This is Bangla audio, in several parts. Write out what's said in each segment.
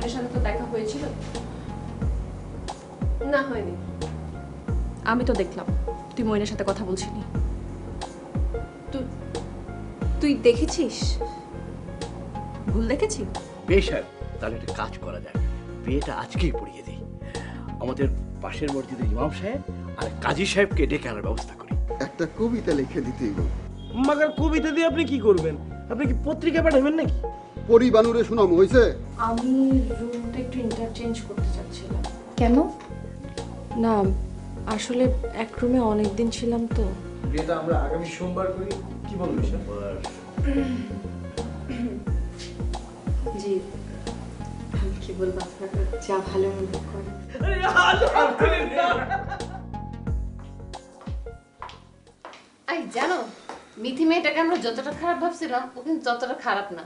মইনের সাথে তো দেখা হয়েছিল? না, হয়নি। আমি তো দেখলাম তুই মইনের সাথে কথা বলছিলি। তুই দেখেছিস? ভুল দেখেছি? বেশ, তাহলে একটা কাজ করা যায়, বিয়েটা আজকেই পড়িয়ে দিই। আমাদের পাশের মসজিদের ইমাম সাহেব আর কাজী সাহেবকে ডেকে আনার ব্যবস্থা করি। একটা কবিতা লিখে দিতেই গো। মাগার কবিতা দিয়ে আপনি কি করবেন? আপনি কি পত্রিকা পাঠাবেন নাকি? পরিবানুরে শোনাম হয়েছে। আমি রুমটা একটু ইন্টারচেঞ্জ করতে চাচ্ছিলাম। কেন? না, আসলে এক রুমে অনেক দিন ছিলাম তো। বিয়েটা আমরা আগামী সোমবার করি, কি বলবো? জি, আমি কি বলবো, আপনারা যা ভালো মনে করেন। এই জানো, মিথি মেয়েটাকে আমরা যতটা খারাপ ভাবছিলাম ও কিন্তু ততটা খারাপ না।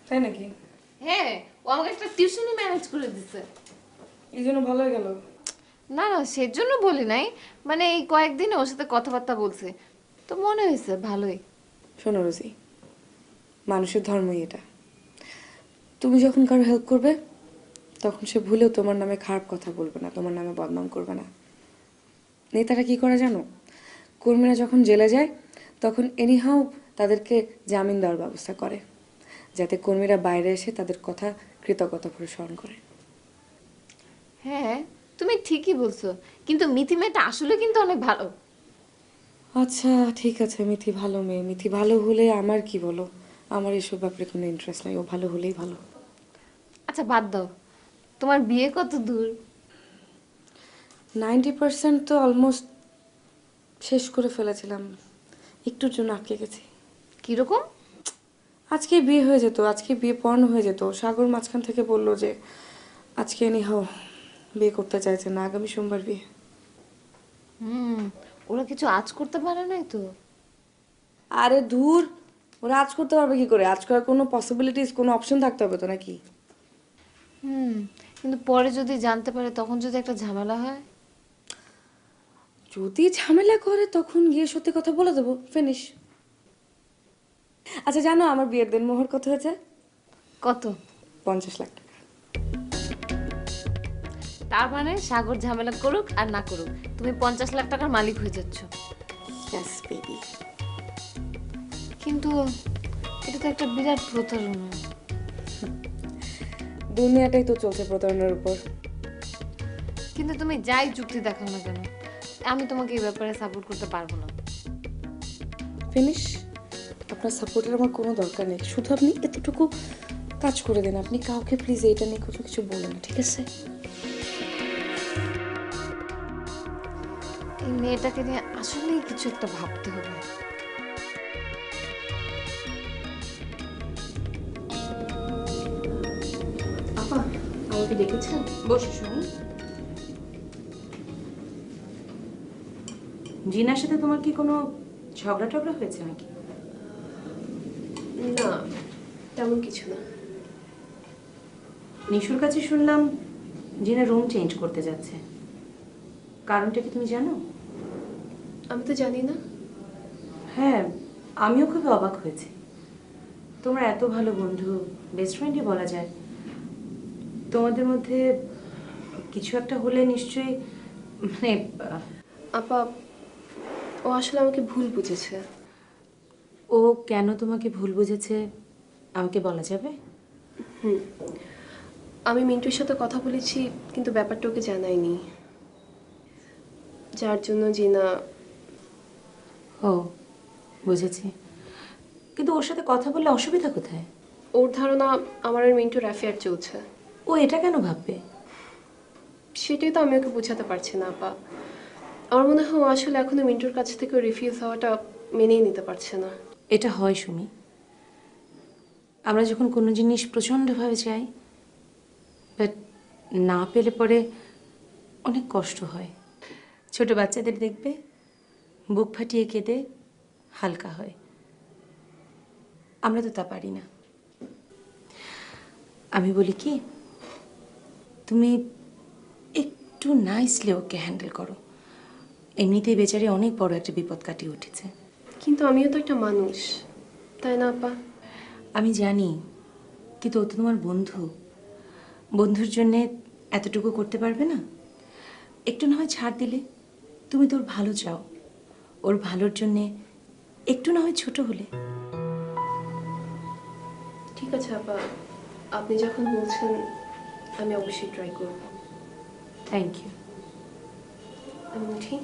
তাই নাকি? হ্যাঁ, ও আমাকে একটা টিউশনই ম্যানেজ করে দিছে। এই জন্য ভালো হয়ে গেল। না না, সেজন্য বলি নাই, মানে এই কয়েকদিনে ওর সাথে কথাবার্তা বলছে তো মনে হয়েছে ভালোই। শোনো রোজি, মানুষের ধর্মই এটা। তুমি যখন কারো হেল্প করবে তখন সে ভুলেও তোমার নামে খারাপ কথা বলবে না, তোমার নামে বদনাম করবে না। নেতারা কি করে জানো? কর্মীরা যখন জেলে যায় তখন এনিহাও তাদেরকে জামিন দেওয়ার ব্যবস্থা করে, যাতে কর্মীরা বাইরে এসে তাদের কথা কৃতজ্ঞতা ভরে স্মরণ করে। হ্যাঁ, তুমি ঠিকই বলছো, কিন্তু মিথি মেয়েটা আসলে কিন্তু অনেক ভালো। আচ্ছা ঠিক আছে, মিথি ভালো মেয়ে। মিথি ভালো হলে আমার কি বলো, আমার এসব ব্যাপারে কোনো ইন্টারেস্ট নাই, ও ভালো হলেই ভালো। আচ্ছা বাদ দাও, তোমার বিয়ে কত দূর? 90% তো অলমোস্ট শেষ করে ফেলেছিলাম, একটুর জন্য আটকে গেছি। কিরকম? আজকে বিয়ে হয়ে যেত, আজকে বিয়ে পড়ানো হয়ে যেত। সাগর মাঝখান থেকে বললো যে আজকে নিহাও বিয়ে করতে চাইছে না, আগামী সোমবার বিয়ে। ওরা কিছু আজ করতে পারে নাই তো? আরে দূর, ওরা আজ করতে পারবে কি করে? আজ করার কোনো পসিবিলিটিস, কোনো অপশন থাকতে হবে তো নাকি? কিন্তু পরে যদি জানতে পারে, তখন যদি একটা ঝামেলা হয়? যদি ঝামেলা করে তখন গিয়ে সত্যি কথা বলে দেবো, ফিনিশ। আচ্ছা জানো আমার বিয়ের দিন মোহর কত হয়েছে? কত? 50 লাখ টাকা। তার মানে সাগর ঝামেলা করুক আর না করুক, তুমি 50 লাখ টাকার মালিক হয়ে যাচ্ছ। Yes baby. কিন্তু এটা তো একটা বিরাট প্রতারণা। দুনিয়াটাই তো চলছে প্রতারণার উপর। কিন্তু তুমি যাই যুক্তি দেখাও না কেন, আমি তোমাকে এই ব্যাপারে সাপোর্ট করতে পারবো না। ফিনিশ। আপনার সাপোর্টের আমার কোনো দরকার নেই, শুধু আপনি এতটুকু কাজ করে দেন, আপনি কাউকে প্লিজ এইটা নিয়ে কিছু বলেন না, ঠিক আছে? এই মেয়েটাকে নিয়ে আসলেই কিছু একটা ভাবতে হবে। আপা, আমাকে ডেকেছেন? বসে শুনি। জিনার সাথে তোমার কি কোনো ঝগড়া টগড়া হয়েছে নাকি? না, তেমন কিছু না। নিশুর কাছে শুনলাম জিনা রুম চেঞ্জ করতে যাচ্ছে, কারণটা কি তুমি জানো? আমি তো জানি না। হ্যাঁ, আমিও খুব অবাক হয়েছি। তোমরা এত ভালো বন্ধু, বেস্ট ফ্রেন্ডই বলা যায়, তোমাদের মধ্যে কিছু একটা হলে নিশ্চয়ই, মানে আপা, ও আসলে আমাকে ভুল বুঝেছে। ও কেন তোমাকে ভুল বুঝেছে আমাকে বলা যাবে? আমি মিন্টুর সাথে কথা বলেছি, কিন্তু ব্যাপারটা ওকে জানাইনি, যার জন্য জিনা। ও বুঝেছি, কিন্তু ওর সাথে কথা বললে অসুবিধা কোথায়? ওর ধারণা আমার আর মিন্টুর অ্যাফেয়ার চলছে। ও এটা কেন ভাববে? সেটাই তো আমি ওকে বোঝাতে পারছি না আপা। আমার মনে হয় ও আসলে এখনো মিন্টুর কাছ থেকে রিফিউজ হওয়াটা মেনেই নিতে পারছে না। এটা হয় সুমি, আমরা যখন কোনো জিনিস প্রচণ্ডভাবে চাই বাট না পেলে পরে অনেক কষ্ট হয়। ছোট বাচ্চাদের দেখবে বুক ফাটিয়ে কেঁদে হালকা হয়, আমরা তো তা পারি না। আমি বলি কি, তুমি একটু নাইসলি ওকে হ্যান্ডেল করো, এমনিতেই বেচারি অনেক বড় একটা বিপদ কাটিয়ে উঠেছে। কিন্তু আমিও তো একটা মানুষ, তাই না আপা? আমি জানি, কিন্তু ও তো তোমার বন্ধু, বন্ধুর জন্যে এতটুকু করতে পারবে না? একটু না হয় ছাড় দিলে। তুমি তোর ভালো চাও, ওর ভালোর জন্যে একটু না হয় ছোট হলে। ঠিক আছে আপা, আপনি যখন বলছেন আমি অবশ্যই ট্রাই করব। Thank you. ঠিক।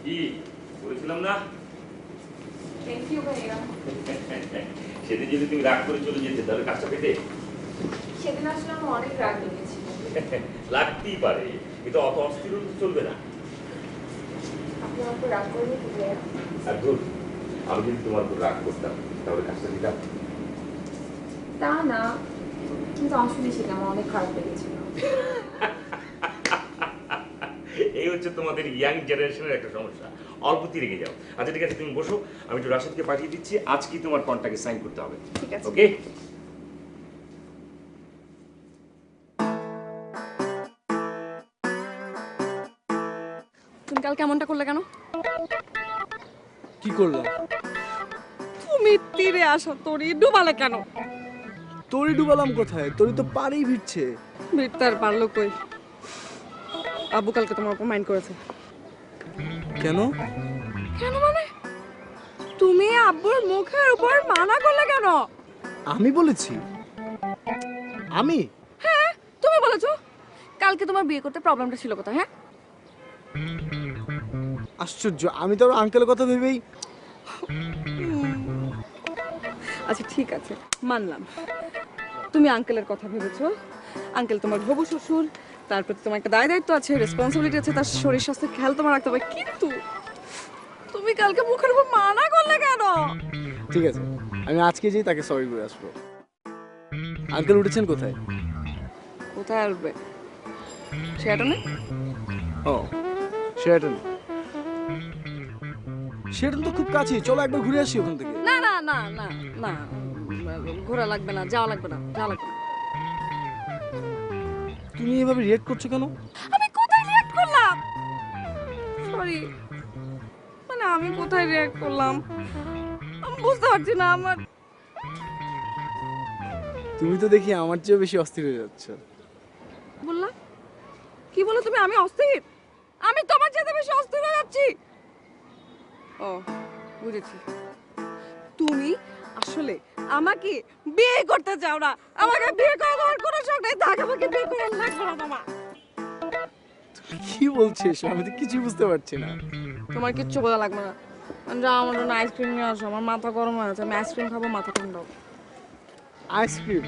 কি বলেছিলাম না? থ্যাংক ইউ ভাইয়া। সেদিন যদি তুমি রাগ করে চলে যেতে তাহলে কাজটা পেতে। সেদিন আসলে আমার অনেক রাগ লেগেছিল। লাগতেই পারে, কিন্তু অত অস্থির হলে তো চলবে না। আপনি আমার উপর রাগ করবেন কি ভাইয়া? আর ধর, আমি যদি তোমার উপর রাগ করতাম তাহলে কাজটা দিতাম। তা না, কিন্তু আসলে সেটা আমার অনেক খারাপ লেগেছিল। এই হচ্ছে তোমাদের ইয়াং জেনারেশনের একটা সমস্যা, অল্পতেই রেগে যাও। আচ্ছা ঠিক আছে, তুমি বসো, আমি একটু রাশেদকে পাঠিয়ে দিচ্ছি, আজকেই তোমার কন্ট্রাক্টে সাইন করতে হবে। ঠিক আছে। ওকে? তুমি কাল কেমনটা করলে কেন? কি করলাম? তুমি তীরে আসা তরি ডুবালে কেন? তোরই ডুবালাম কোথায়? তোরই তো পারেই ভিড়ছে। বৃত্তার পারলো কই? আব্বু কালকে তোমার উপর মাইন্ড করেছে। কেন? কেন মানে? তুমি আব্বুর মুখের উপর মানা করলে কেন? আমি বলেছি? আমি? হ্যাঁ তুমি বলেছো। কালকে তোমার বিয়ে করতে প্রবলেমটা ছিল কোথায়? হ্যাঁ আশ্চর্য, আমি তো আঙ্কেলের কথা ভেবেই। আচ্ছা ঠিক আছে, মানলাম তুমি আঙ্কেলের কথা ভেবেছো। আঙ্কেল তোমার হবু শ্বশুর, তার প্রতি তোমার একটা দায় দায়িত্ব আছে, রেসপন্সিবিলিটি আছে, তার শরীর স্বাস্থ্যের খেয়াল তোমার রাখতে হবে। কিন্তু তুমি কালকে মুখের উপর মানা করলে কেন? ঠিক আছে, আমি আজকে যেই তাকে সরি করে আসবো। আঙ্কেল উঠেছেন কোথায়? কোথায় আসবে? সেটা না, ও শেরাটন। শেরাটন তো খুব কাছেই, চলো একবার ঘুরে আসি ওখান থেকে। না না না না না, ঘোরা লাগবে না, যাওয়া লাগবে না, যাওয়া লাগবে না। তুমি এভাবে রিয়েক্ট করছো কেন? আমি কোথায় রিঅ্যাক্ট করলাম? সরি, মানে আমি কোথায় রিঅ্যাক্ট করলাম আমি বুঝতে পারছি না। আমার তুমি তো দেখি আমার চেয়েও বেশি অস্থির হয়ে যাচ্ছ। বললা কি বলো তুমি? আমি অস্থির? আমি তোমার চেয়ে বেশি অস্থির হয়ে যাচ্ছি। ও বুঝেছি, তুমি আসলে আমাকে বিয়ে করতে চাও না। আমাকে বিয়ে করা তোমার কোনো শখ নেই, থাক, আমাকে বিয়ে করা লাগবে না তোমার। কি বলছিস? আমি তো কিছুই বুঝতে পারছি না। তোমার কিচ্ছু বোঝা লাগবে না। যা আমার জন্য আইসক্রিম নিয়ে আসো, আমার মাথা গরম হয়ে আছে, আমি আইসক্রিম খাবো, মাথা ঠান্ডা হবে। আইসক্রিম?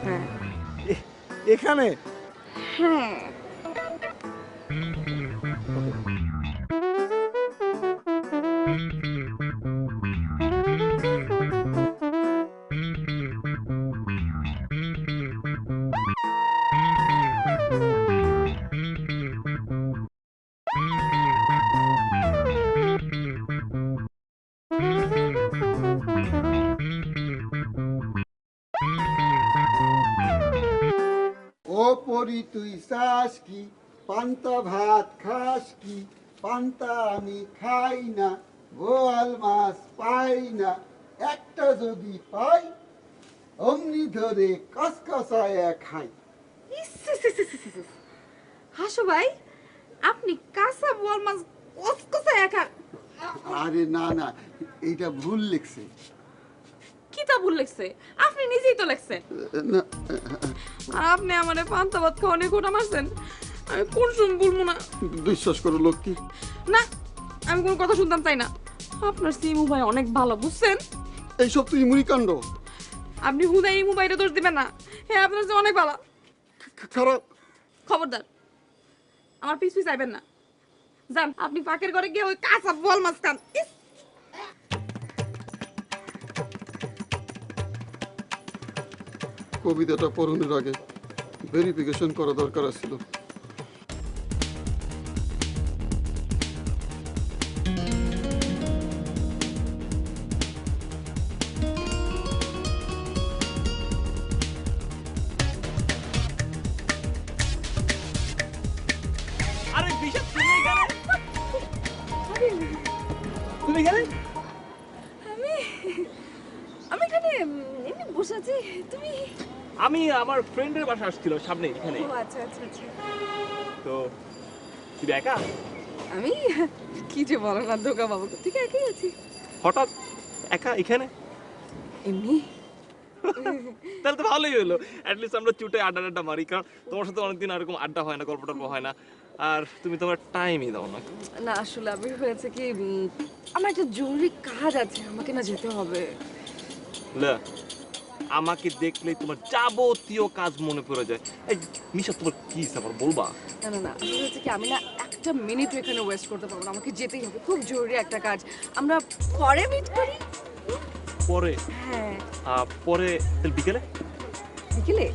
হ্যাঁ এখানে? হ্যাঁ। ও পরি তুই চাস কি, পান্তা ভাত খাস কি? পান্তা আমি খাই না, বোয়াল মাছ পাই না, একটা যদি পাই অমনি ধরে কসকসায় খাই। হাসো ভাই, আপনি কাঁচা বোয়াল মাছ কসকসায় খান? আরে না না, এইটা ভুল লিখছে। কি তা ভুল লিখছে? আপনি নিজেই তো লিখছেন। না, আর আপনি আমারে পান্তা ভাত খাওয়ানি কোটা মারছেন, আমি কোন সময় বলবো না। বিশ্বাস করো লক্ষ্মী। না, আমি কোনো কথা শুনতাম চাই না। আপনার সিমু ভাই অনেক ভালো, বুঝছেন? এইসব তুই মুড়িকাণ্ড। আপনি হুদাই ইমু ভাইরে দোষ দিবেন না। হ্যাঁ, আপনার যে অনেক ভালো। খারাপ। খবরদার আমার পিছু চাইবেন না। যান, আপনি পাকের ঘরে গিয়ে ওই কাঁচা বোয়াল মাছ খান। ইস! কবিতাটা পড়নের আগে ভেরিফিকেশন করা দরকার ছিল। এখানে এমনি বসে আছি। তুমি? আমি আমার ফ্রেন্ডের বাসা আসছিল সামনে এখানে। ও আচ্ছা আচ্ছা আচ্ছা। তো তুই একা? আমি কি যে বলো না ধোকা বাবু, ঠিক একই আছি। হঠাৎ একা এখানে? এমনি। তাহলে তো ভালোই হলো, অ্যাটলিস্ট আমরা চুটে আড্ডা মারি, কারণ তোমার সাথে অনেকদিন এরকম আড্ডা হয় না, গল্প টল্প হয় না, আর তুমি তোমার টাইমই দাও না। না আসলে আমি হয়েছে কি, আমার একটা জরুরি কাজ আছে, আমাকে না যেতে হবে। লে, আমাকে দেখলেই তোমার যাবতীয় কাজ মনে পড়ে যায়। এই মিশা, তোমার কি আবার বলবা? না না না, আসলে হচ্ছে কি, আমি না একটা মিনিটও এখানে ওয়েস্ট করতে পারবো না, আমাকে যেতেই হবে, খুব জরুরি একটা কাজ। আমরা পরে মিট করি। পরে? হ্যাঁ। পরে তাহলে বিকেলে? বিকেলে?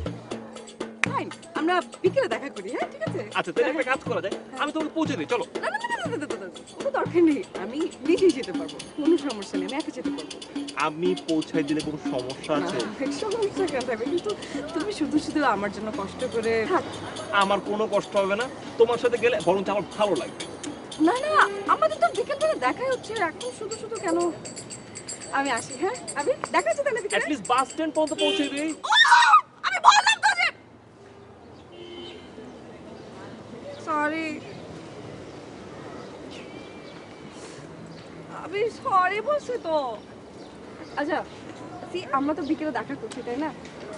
ফাইন, আমরা বিকেলে দেখা করি। হ্যাঁ ঠিক আছে। আচ্ছা, তাহলে একটা কাজ করা যায়, আমি তোমাকে পৌঁছে দিই, চলো। না না না না না, কোনো দরকার নেই, আমি নিজেই যেতে পারবো, কোনো সমস্যা নেই, আমি একা যেতে পারবো। আমি পৌঁছাই দিলে কোনো সমস্যা আছে? সমস্যা কেন থাকবে, কিন্তু তুমি শুধু শুধু আমার জন্য কষ্ট করে থাক। আমার কোনো কষ্ট হবে না, তোমার সাথে গেলে বরঞ্চ আমার ভালো লাগবে। না না, আমাদের তো বিকেলবেলা দেখাই হচ্ছে, এখন শুধু শুধু কেন? আমি আসি। হ্যাঁ, আমি দেখা হচ্ছে তাহলে বিকেলে। অ্যাটলিস্ট বাস স্ট্যান্ড পর্যন্ত পৌঁছে দিই। আমি বললাম তো যে সরি, আমি সরি বলছি তো। আচ্ছা আমরা তো বিকেলে দেখা করছি, তাই না?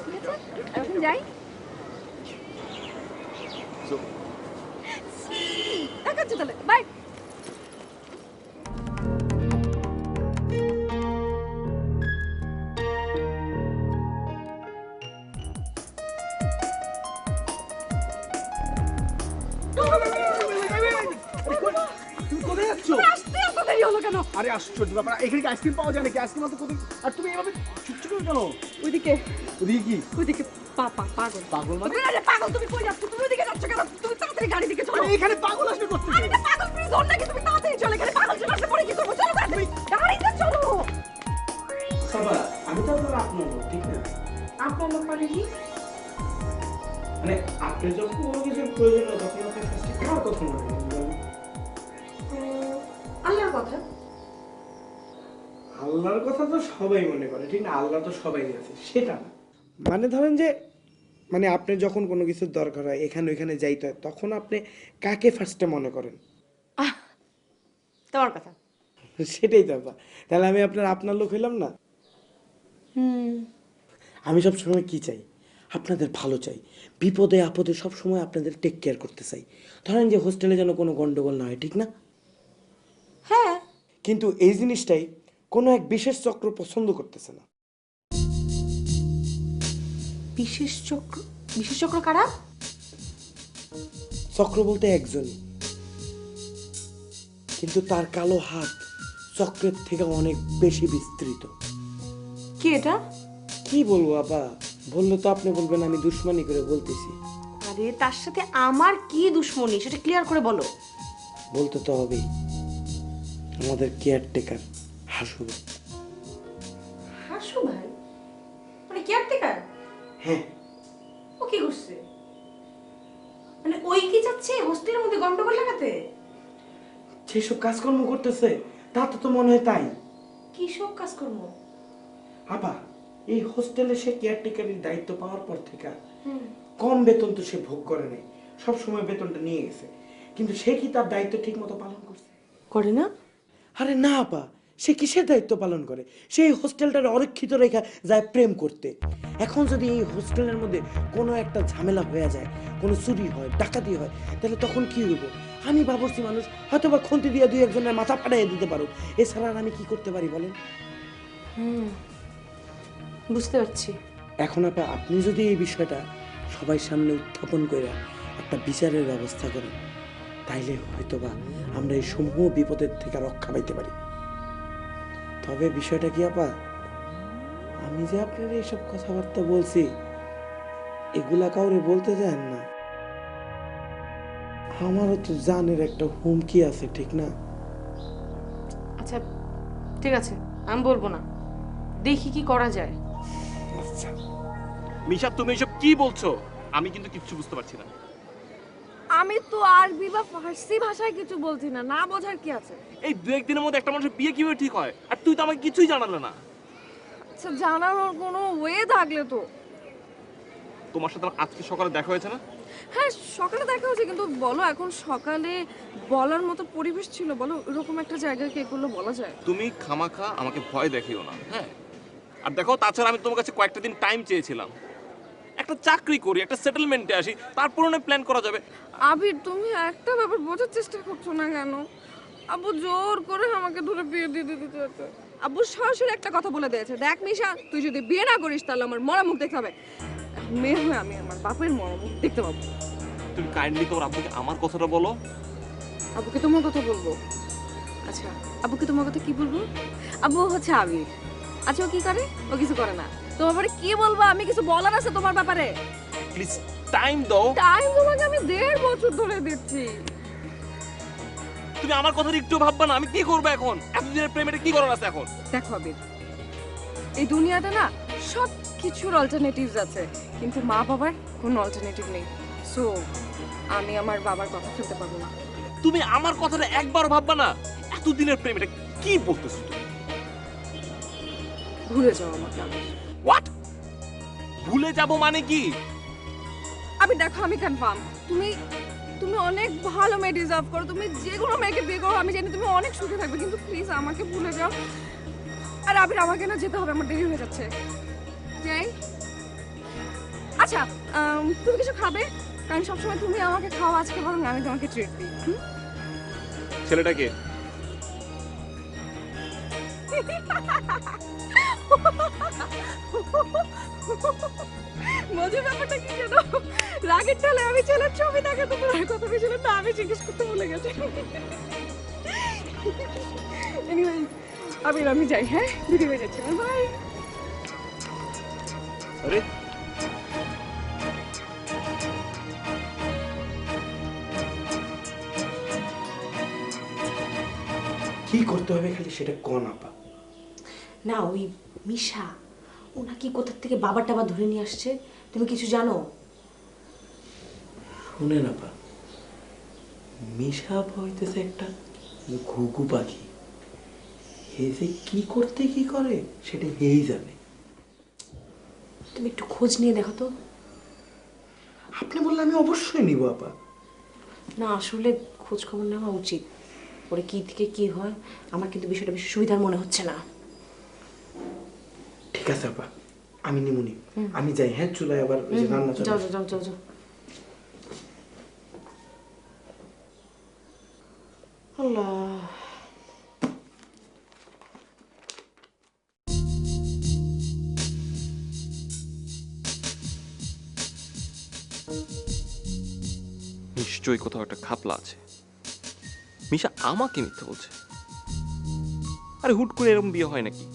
ঠিক আছে, এখন যাই। দেখা হচ্ছে তাহলে, বাই। তুমি কোথায় যাচ্ছ? আসতে এত দেরি হলো কেন? আরে আশ্চর্য ব্যাপার, এখানে কি আইসক্রিম পাওয়া যায় নাকি? আইসক্রিম তো কোথায়? আর তুমি এভাবে ছুটছো কেন? ওইদিকে। ওদিকে কি? ওইদিকে পাগল। পাগল মানে? তুমি আরে পাগল, তুমি কই যাচ্ছ? তুমি ওইদিকে যাচ্ছ কেন? তুমি তাড়াতাড়ি গাড়ি দিকে চলো। এখানে পাগল আসবে করতে? আরে এটা পাগল ফ্রি জোন নাকি? তুমি তাড়াতাড়ি চলো, এখানে পাগল চলে আসলে পরে কি করবো? চলো তাড়াতাড়ি, গাড়িতে চলো। সাবা, আমি তো আপনার লোক, ঠিক না? আপনার লোক মানে কি? মানে আপনি যখন কোনো কিছুর প্রয়োজন হয় তখন আপনি ফার্স্টে কার কথা মনে করেন বলেন? আল্লাহর কথা। আল্লাহর কথা তো সবাই মনে করে, ঠিক না? আল্লাহ তো সবাই আছে, সেটা না। মানে ধরেন যে, মানে আপনি যখন কোনো কিছুর দরকার হয়, এখানে ওইখানে যাইতে হয়, তখন আপনি কাকে ফার্স্টে মনে করেন? তোমার কথা। সেটাই তো আপা। তাহলে আমি আপনার লোক হইলাম না? আমি সব সময় কি চাই? আপনাদের ভালো চাই, বিপদে আপদে সব সময় আপনাদের টেক কেয়ার করতে চাই। ধরেন যে হোস্টেলে যেন কোনো গন্ডগোল না হয়, ঠিক না? হ্যাঁ, কিন্তু এই জিনিসটাই কোনো এক বিশেষ চক্র পছন্দ করতেছে না। বিশেষ চক্র? বিশেষ চক্র কারা? চক্র বলতে একজনই, কিন্তু তার কালো হাত চক্রের থেকে অনেক বেশি বিস্তৃত। কি এটা? কি বলবো আপা, বললে তো আপনি বলবেন আমি দুশ্মনী করে বলতেছি। আরে তার সাথে আমার কি দুশ্মনী সেটা ক্লিয়ার করে বলো। বলতে তো হবেই, আমাদের কেয়ারটেকার হাসু। হাসু ভাই? মানে কেয়ারটেকার? হ্যাঁ। ও কি করছে? মানে ওই কি যাচ্ছে হোস্টেলের মধ্যে গন্ডগোল লাগাতে? যেসব কাজকর্ম করতেছে তা তো মনে হয় তাই। কি সব কাজকর্ম? আপা, এই হোস্টেলে সে কেয়ারটেকারের দায়িত্ব পাওয়ার পর থেকে কম বেতন তো সে ভোগ করে নাই, সব সময় বেতনটা নিয়ে গেছে, কিন্তু সে কি তার দায়িত্ব ঠিক মতো পালন করছে? করে না? আরে না আপা, সে কিসের দায়িত্ব পালন করে? সেই হোস্টেলটার অরক্ষিত রেখা যায় প্রেম করতে। এখন যদি এই হোস্টেলের মধ্যে কোনো একটা ঝামেলা হয়ে যায়, কোনো চুরি হয়, ডাকাতি হয়, তাহলে তখন কি হইব? আমি বাবরচি মানুষ, হয়তো বা খুন্তি দিয়ে দুই একজনের মাথা ফাটাইয়ে দিতে পারো, এছাড়া আর আমি কি করতে পারি বলেন? বুঝতে পারছি। এখন আপা, আপনি যদি এই বিষয়টা সবাই সামনে উত্থাপন করে একটা বিচারের ব্যবস্থা করেন, তাইলে হয়তোবা আমরা এই সমূহ বিপদের থেকে রক্ষা পাইতে পারি। তবে বিষয়টা কি আপা, আমি যে আপনার এইসব কথাবার্তা বলছি, এগুলা কাউরে বলতে চান না। আমারও তো জানের একটা হুমকি আছে, ঠিক না? আচ্ছা ঠিক আছে, আমি বলবো না, দেখি কি করা যায়। আচ্ছা মিশা, তুমি এসব কি বলছো? আমি কিন্তু কিচ্ছু বুঝতে পারছি না। আমি তো আরবি বা ফার্সি ভাষায় কিছু বলছি না, না বোঝার কি আছে? এই দু একদিনের মধ্যে একটা মানুষের বিয়ে কিভাবে ঠিক হয়, আর তুই তো আমাকে কিছুই জানালে না। আচ্ছা জানানোর কোনো ওয়ে থাকলে তো। তোমার সাথে আমার আজকে সকালে দেখা হয়েছে না? হ্যাঁ সকালে দেখা হয়েছে, কিন্তু বলো এখন সকালে বলার মতো পরিবেশ ছিল? বলো এরকম একটা জায়গায় কি এগুলো বলা যায়? তুমি খামাখা আমাকে ভয় দেখিও না, হ্যাঁ? আর দেখো, তাছাড়া আমি তোমার কাছে কয়েকটা দিন টাইম চেয়েছিলাম, একটা চাকরি করি, একটা সেটেলমেন্টে আসি, তারপর না প্ল্যান করা যাবে। আবির তুমি একটা ব্যাপার বোঝার চেষ্টা করছো না কেন? আব্বু জোর করে আমাকে ধরে বিয়ে দিয়ে দিতে চাইছে। আব্বু সরাসরি একটা কথা বলে দিয়েছে, দেখ মিশা তুই যদি বিয়ে না করিস তাহলে আমার মরা মুখ দেখতে হবে। মেয়ে হয়ে আমি আমার বাপের মরা মুখ দেখতে পাবো। তুমি কাইন্ডলি তোমার আব্বুকে আমার কথাটা বলো। আব্বুকে তোমার কথা বলবো? আচ্ছা আব্বুকে তোমার কথা কি বলবো? আব্বু হচ্ছে আবির। আচ্ছা ও কি করে? ও কিছু করে না। তোমার ব্যাপারে কি বলবো? আমি কিছু বলার আছে তোমার ব্যাপারে? প্লিজ টাইম দাও। টাইম তোমাকে আমি 1.5 বছর ধরে দিচ্ছি। তুমি আমার কথা একটু ভাববা না? আমি কি করবো এখন? এতদিনের প্রেমের কি করার আছে এখন? দেখো আবির, এই দুনিয়াতে না সব কিছুর অল্টারনেটিভস আছে, কিন্তু মা বাবার কোনো অল্টারনেটিভ নেই। সো আমি আমার বাবার কথা শুনতে পারবো না। তুমি আমার কথাটা একবার ভাববা না? এতদিনের প্রেমটা কি বলতেছো তুমি? ভুলে যাও আমাকে আবির। হোয়াট? ভুলে যাব মানে কি? আবির দেখো আমি কনফার্ম, তুমি তুমি অনেক ভালো মেয়ে ডিজার্ভ করো। তুমি যে কোনো মেয়েকে বিয়ে করো, আমি জানি তুমি অনেক সুখে থাকবে, কিন্তু প্লিজ আমাকে ভুলে যাও। আর আবির আমাকে না যেতে হবে, আমার দেরি হয়ে যাচ্ছে। যাই। আচ্ছা তুমি কিছু খাবে? কারণ সবসময় তুমি আমাকে খাও, আজকে বরং আমি তোমাকে ট্রিট দিই। ছেলেটাকে মজার ব্যাপারটা কি জানো? রাগের ঠালে আমি ছেলের ছবি দেখে তোমার আর কথা বলছিল না, আমি জিজ্ঞেস করতে ভুলে গেছি। এনিওয়ে আবির আমি যাই, হ্যাঁ দেরি হয়ে যাচ্ছে, বাই। আরে কি করতে হবে খালি সেটা কোন আপা? না ওই মিশা ও নাকি কোথা থেকে বাবার টাবা ধরে নিয়ে আসছে, তুমি কিছু জানো? শুনেন আপা, মিশা হইতেছে একটা ঘুঘু পাখি, হে যে কি করতে কি করে সেটা হেই জানে। তুমি একটু খোঁজ নিয়ে দেখো তো। আপনি বললে আমি অবশ্যই নিব আপা। না আসলে খোঁজ খবর নেওয়া উচিত, পরে কি থেকে কি হয়। আমার কিন্তু বিষয়টা বেশি সুবিধার মনে হচ্ছে না। ঠিক আছে আপা, আমি নিমুনি। আমি যাই, হ্যাঁ চুলায় আবার ওই যে রান্না চলে। যাও যাও যাও যাও। আল্লাহ, নিশ্চয়ই কোথাও একটা খাপলা আছে। মিশা আমাকে মিথ্যা বলছে। আরে হুট করে এরকম বিয়ে হয় নাকি?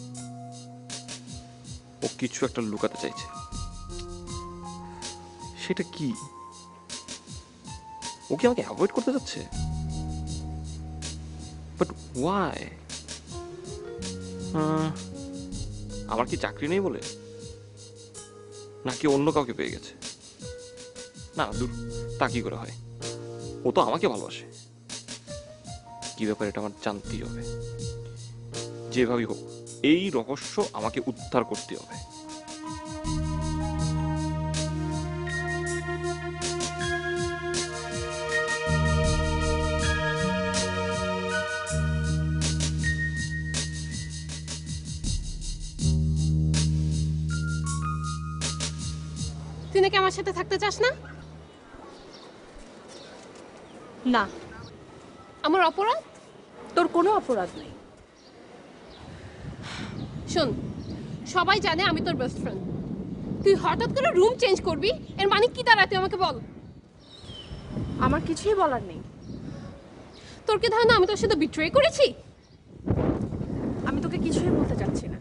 ও কিছু একটা লুকাতে চাইছে। সেটা কি? ও কি আমাকে অ্যাভয়েড করতে যাচ্ছে? But why? আমার কি চাকরি নেই বলে, নাকি অন্য কাউকে পেয়ে গেছে? না দূর, তা কি করে হয়? ও তো আমাকে ভালোবাসে। কি ব্যাপার এটা আমার জানতেই হবে। যেভাবেই হোক এই রহস্য আমাকে উদ্ধার করতে হবে। তুই নাকি আমার সাথে থাকতে চাস না? না, আমার অপরাধ? তোর কোনো অপরাধ নেই। শোন, সবাই জানে আমি তোর বেস্ট ফ্রেন্ড। তুই হঠাৎ করে রুম চেঞ্জ করবি, এর মানে কি দাঁড়ায় তুই আমাকে বল। আমার কিছুই বলার নেই। তোর কি ধারণা আমি তোর সাথে বিট্রে করেছি? আমি তোকে কিছুই বলতে চাচ্ছি না।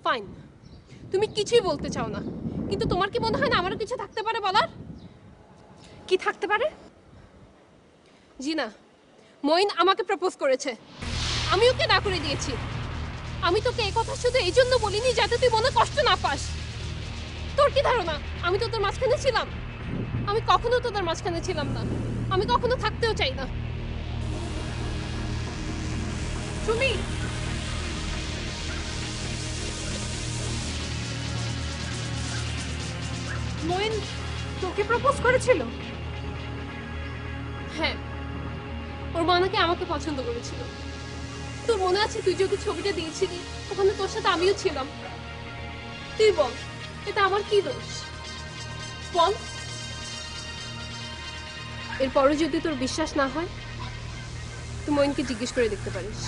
ফাইন, তুমি কিছুই বলতে চাও না, কিন্তু তোমার কি মনে হয় না আমারও কিছু থাকতে পারে বলার? কি থাকতে পারে? জি না, মঈন আমাকে প্রপোজ করেছে, আমি ওকে না করে দিয়েছি। আমি তোকে এই কথা শুধু এই জন্য বলিনি যাতে তুই মনে কষ্ট না পাস। তোর কি ধারণা আমি তো তোর মাঝখানে ছিলাম? আমি কখনো তোদের মাঝখানে ছিলাম না, আমি কখনো থাকতেও চাই না। তুমি মইন তোকে প্রপোজ করেছিল? হ্যাঁ, ওর মা নাকি আমাকে পছন্দ করেছিল। তোর মনে আছে তুই যে ছবিটা দিয়েছিলি, ওখানে তোর সাথে আমিও ছিলাম। তুই বল, এটা আমার কি দোষ বল? এরপরও যদি তোর বিশ্বাস না হয়, তুই মইনকে জিজ্ঞেস করে দেখতে পারিস।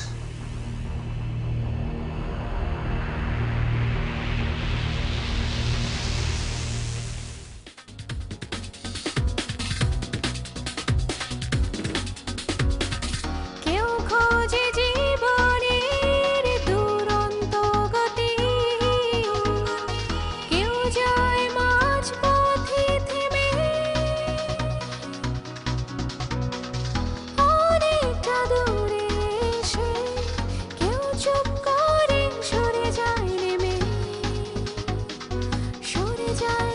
কেউ খোঁজে জীবনের দুরন্ত গতি, কেউ যায় মাঝপথে থেমে, অনেকটা দূরে এসে কেউ চুপ করে সরে যায় নেমে, সরে যায়